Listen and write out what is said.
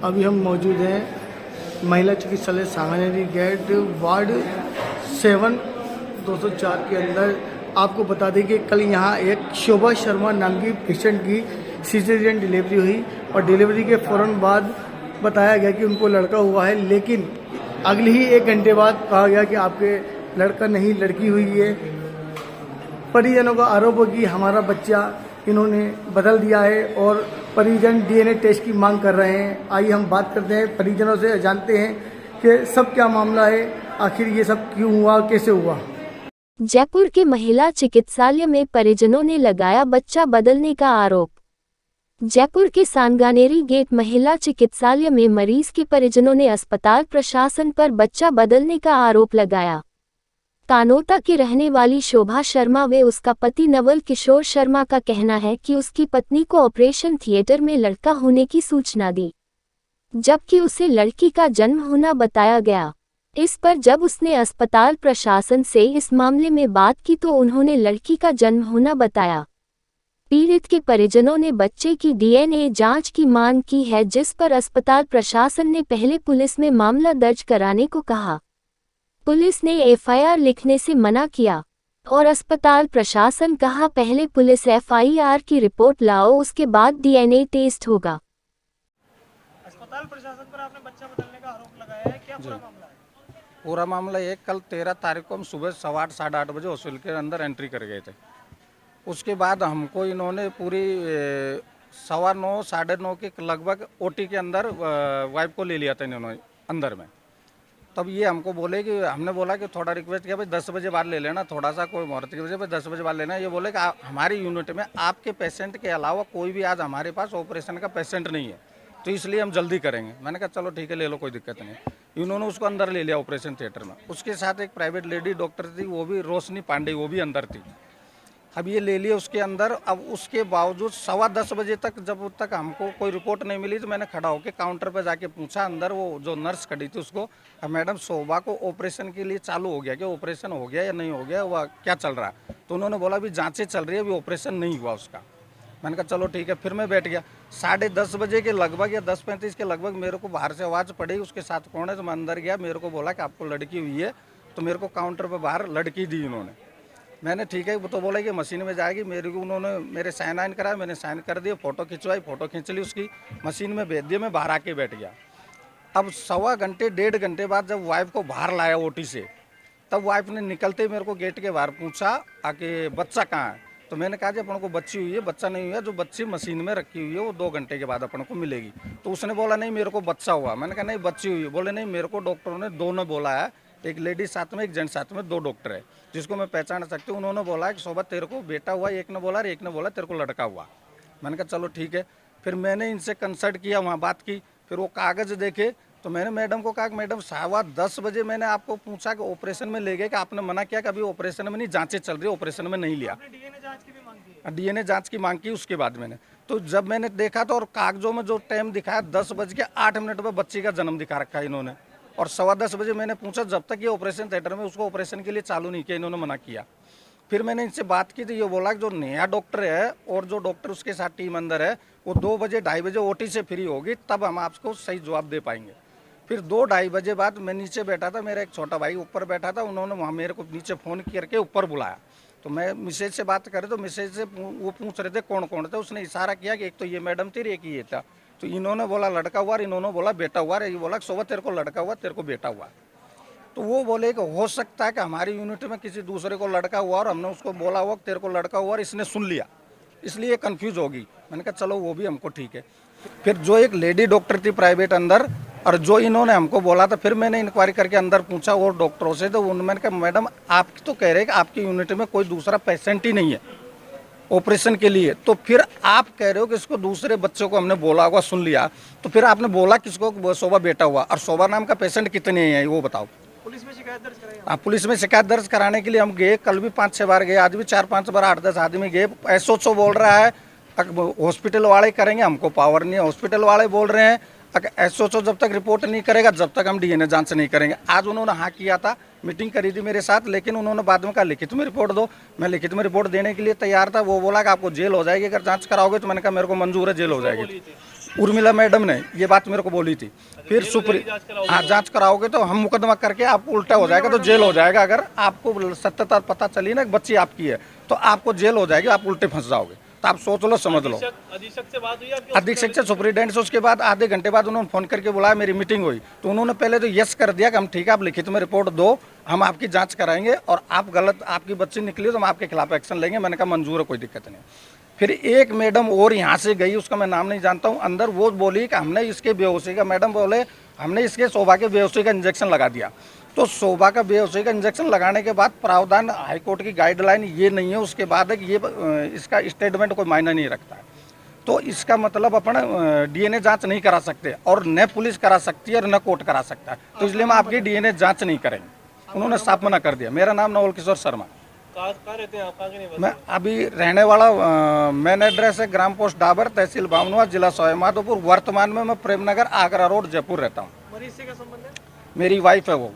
अभी हम मौजूद हैं महिला चिकित्सालय सांगानेरी गेट वार्ड 7 204 के अंदर। आपको बता दें कि कल यहाँ एक शोभा शर्मा नाम की पेशेंट की सीजरियन डिलीवरी हुई और डिलीवरी के फ़ौरन बाद बताया गया कि उनको लड़का हुआ है, लेकिन अगले ही 1 घंटे बाद कहा गया कि आपके लड़का नहीं लड़की हुई है। परिजनों का आरोप है कि हमारा बच्चा इन्होंने बदल दिया है और परिजन डीएनए टेस्ट की मांग कर रहे हैं। आइए हम बात करते हैं परिजनों से, जानते हैं कि सब क्या मामला है, आखिर ये सब क्यों हुआ, कैसे हुआ। जयपुर के महिला चिकित्सालय में परिजनों ने लगाया बच्चा बदलने का आरोप। जयपुर के सांगानेरी गेट महिला चिकित्सालय में मरीज के परिजनों ने अस्पताल प्रशासन पर बच्चा बदलने का आरोप लगाया। कानोता की रहने वाली शोभा शर्मा व उसका पति नवल किशोर शर्मा का कहना है कि उसकी पत्नी को ऑपरेशन थिएटर में लड़का होने की सूचना दी, जबकि उसे लड़की का जन्म होना बताया गया। इस पर जब उसने अस्पताल प्रशासन से इस मामले में बात की तो उन्होंने लड़की का जन्म होना बताया। पीड़ित के परिजनों ने बच्चे की डीएनए जांच की मांग की है, जिस पर अस्पताल प्रशासन ने पहले पुलिस में मामला दर्ज कराने को कहा। पुलिस ने एफआईआर लिखने से मना किया और अस्पताल प्रशासन कहा पहले पुलिस एफआईआर की रिपोर्ट लाओ, उसके बाद डीएनए टेस्ट होगा। अस्पताल प्रशासन पर आपने बच्चा बदलने का आरोप लगाया है, क्या पूरा मामला है? पूरा मामला ये, कल 13 तारीख को हम सुबह 8:15 साढ़े 8 बजे हॉस्पिटल के अंदर एंट्री कर गए थे। उसके बाद हमको इन्होंने पूरी 9:15 साढ़े 9 के लगभग ओटी के अंदर वाइफ को ले लिया था इन्होंने अंदर में। तब ये हमको बोले कि हमने बोला कि थोड़ा रिक्वेस्ट किया भाई 10 बजे बाद ले लेना, थोड़ा सा कोई मुहूर्त की वजह से 10 बजे बाद लेना। ये बोले कि हमारी यूनिट में आपके पेशेंट के अलावा कोई भी आज हमारे पास ऑपरेशन का पेशेंट नहीं है, तो इसलिए हम जल्दी करेंगे। मैंने कहा चलो ठीक है, ले लो, कोई दिक्कत नहीं। इन्होंने उसको अंदर ले लिया ऑपरेशन थिएटर में। उसके साथ एक प्राइवेट लेडी डॉक्टर थी, वो भी रोशनी पांडे, वो भी अंदर थी। अब ये ले लिए उसके अंदर। अब उसके बावजूद 10:15 बजे तक जब तक हमको कोई रिपोर्ट नहीं मिली तो मैंने खड़ा होकर काउंटर पर जाके पूछा अंदर वो जो नर्स खड़ी थी उसको, मैडम शोभा को ऑपरेशन के लिए चालू हो गया, कि ऑपरेशन हो गया या नहीं हो गया, वह क्या चल रहा है? तो उन्होंने बोला अभी जाँचें चल रही है, अभी ऑपरेशन नहीं हुआ उसका। मैंने कहा चलो ठीक है। फिर मैं बैठ गया। 10:30 बजे के लगभग या 10:35 के लगभग मेरे को बाहर से आवाज़ पड़ी, उसके साथ कौन है? तो मैं अंदर गया। मेरे को बोला कि आपको लड़की हुई है, तो मेरे को काउंटर पर बाहर लड़की दी उन्होंने। मैंने ठीक है, वो तो बोला कि मशीन में जाएगी। मेरे को उन्होंने मेरे साइन आइन कराया, मैंने साइन कर दिया, फ़ोटो खिंचवाई, फ़ोटो खींच ली, उसकी मशीन में भेज दिया। मैं बाहर आके बैठ गया। अब 1.25 घंटे 1.5 घंटे बाद जब वाइफ को बाहर लाया ओटी से, तब वाइफ ने निकलते ही मेरे को गेट के बाहर पूछा आके बच्चा कहाँ है? तो मैंने कहा जी अपन को बच्ची हुई है, बच्चा नहीं हुआ, जो बच्ची मशीन में रखी हुई है वो 2 घंटे के बाद अपन को मिलेगी। तो उसने बोला नहीं मेरे को बच्चा हुआ। मैंने कहा नहीं बच्ची हुई है। बोले नहीं मेरे को डॉक्टरों ने दोनों बोला है, एक लेडी साथ में एक जेंट्स साथ में, 2 डॉक्टर है जिसको मैं पहचान सकती हूँ। उन्होंने बोला कि शोभा तेरे को बेटा हुआ, एक ने बोला और एक ने बोला तेरे को लड़का हुआ। मैंने कहा चलो ठीक है। फिर मैंने इनसे कंसल्ट किया, वहाँ बात की, फिर वो कागज़ देखे। तो मैंने मैडम को कहा कि मैडम 10:15 बजे मैंने आपको पूछा कि ऑपरेशन में ले गए, कि आपने मना किया कि अभी ऑपरेशन में नहीं, जांचें चल रही है, ऑपरेशन में नहीं लिया। डीएनए जांच की भी मांग की? डीएनए जांच की मांग की। उसके बाद मैंने तो जब मैंने देखा तो और कागजों में जो टाइम दिखाया 10:08 पर बच्ची का जन्म दिखा रखा है इन्होंने। और 10:15 बजे मैंने पूछा, जब तक ये ऑपरेशन थिएटर में उसको ऑपरेशन के लिए चालू नहीं किया, इन्होंने मना किया। फिर मैंने इनसे बात की तो ये बोला कि जो नया डॉक्टर है और जो डॉक्टर उसके साथ टीम अंदर है वो 2 बजे 2:30 बजे ओटी से फ्री होगी, तब हम आपको सही जवाब दे पाएंगे। फिर 2-2:30 बजे बाद मैं नीचे बैठा था, मेरा एक छोटा भाई ऊपर बैठा था, उन्होंने वहाँ मेरे को नीचे फ़ोन करके ऊपर बुलाया। तो मैं मिसेज से बात करे तो मिसेज से वो पूछ रहे थे कौन कौन थे। उसने इशारा किया कि एक तो ये मैडम थी, एक ये था। तो इन्होंने बोला लड़का हुआ, इन्होंने बोला बेटा हुआ। ये बोला शोभा तेरे को लड़का हुआ, तेरे को बेटा हुआ। तो वो बोले कि हो सकता है कि हमारी यूनिट में किसी दूसरे को लड़का हुआ और हमने उसको बोला हुआ तेरे को लड़का हुआ और इसने सुन लिया, इसलिए कंफ्यूज होगी। मैंने कहा चलो वो भी हमको ठीक है। फिर जो एक लेडी डॉक्टर थी प्राइवेट अंदर, और जो इन्होंने हमको बोला था, फिर मैंने इंक्वायरी करके अंदर पूछा और डॉक्टरों से, तो उन्होंने कहा मैडम आप तो कह रहे हैं कि आपकी यूनिट में कोई दूसरा पेशेंट ही नहीं है ऑपरेशन के लिए, तो फिर आप कह रहे हो कि इसको दूसरे बच्चों को हमने बोला होगा, सुन लिया, तो फिर आपने बोला किसको शोभा बेटा हुआ? और शोभा नाम का पेशेंट कितने हैं वो बताओ। पुलिस में शिकायत दर्ज कराई? हाँ, पुलिस में शिकायत दर्ज कराने के लिए हम गए। कल भी 5-6 बार गए, आज भी 4-5 बार 8-10 आदमी गए। एसओचओ बोल रहा है हॉस्पिटल वाले करेंगे, हमको पावर नहीं है। हॉस्पिटल वाले बोल रहे हैं एसओचओ जब तक रिपोर्ट नहीं करेगा जब तक हम डीएनए जांच नहीं करेंगे। आज उन्होंने हाँ किया था, मीटिंग करी थी मेरे साथ, लेकिन उन्होंने बाद में कहा लिखित में रिपोर्ट दो। मैं लिखित में रिपोर्ट देने के लिए तैयार था। वो बोला कि आपको जेल हो जाएगी अगर जांच कराओगे, तो मैंने कहा मेरे को मंजूर है, जेल हो जाएगी। उर्मिला मैडम ने ये बात मेरे को बोली थी। फिर हाँ जांच कराओगे तो हम मुकदमा करके आपको उल्टा हो जाएगा, तो जेल हो जाएगा। अगर आपको सत्यता पता चली ना बच्ची आपकी है तो आपको जेल हो जाएगी, आप उल्टे फंस जाओगे। तो आप सोच लो, समझ लो। अधीक्षक से बात हुई आपकी? अधीक्षक से, सुपरिटेंडेंट से, उसके बाद आधे घंटे बाद उन्होंने फोन करके बुलाया, मेरी मीटिंग हुई। तो उन्होंने पहले तो यस कर दिया कि हम ठीक है, आप लिखित में रिपोर्ट दो, हम आपकी जांच कराएंगे और आप गलत आपकी बच्ची निकली तो हम आपके खिलाफ एक्शन लेंगे। मैंने कहा मंजूर है, कोई दिक्कत नहीं। फिर एक मैडम और यहाँ से गई, उसका मैं नाम नहीं जानता हूँ, अंदर वो बोली कि हमने इसके बेहोशी का, मैडम बोले हमने इसके शोभा के बेहोशी का इंजेक्शन लगा दिया। तो शोभा का बेहोशी का इंजेक्शन लगाने के बाद प्रावधान हाईकोर्ट की गाइडलाइन ये नहीं है, उसके बाद है कि ये इसका स्टेटमेंट कोई मायने नहीं रखता है। तो इसका मतलब अपन डीएनए जांच नहीं करा सकते और न पुलिस करा सकती है और न कोर्ट करा सकता है। तो इसलिए हम आपकी डीएनए जांच नहीं करेंगे। उन्होंने साफ मना कर दिया। मेरा नाम नवल किशोर शर्मा। कहाँ रहते हैं आप? कहाँ के निवासी? मैं अभी रहने वाला मेन एड्रेस है ग्राम पोस्ट डाबर, तहसील बामनुआ, जिला सवाई माधोपुर। वर्तमान में मैं प्रेमनगर आगरा रोड जयपुर रहता हूँ। मरीज से क्या संबंध है? मेरी वाइफ है वो।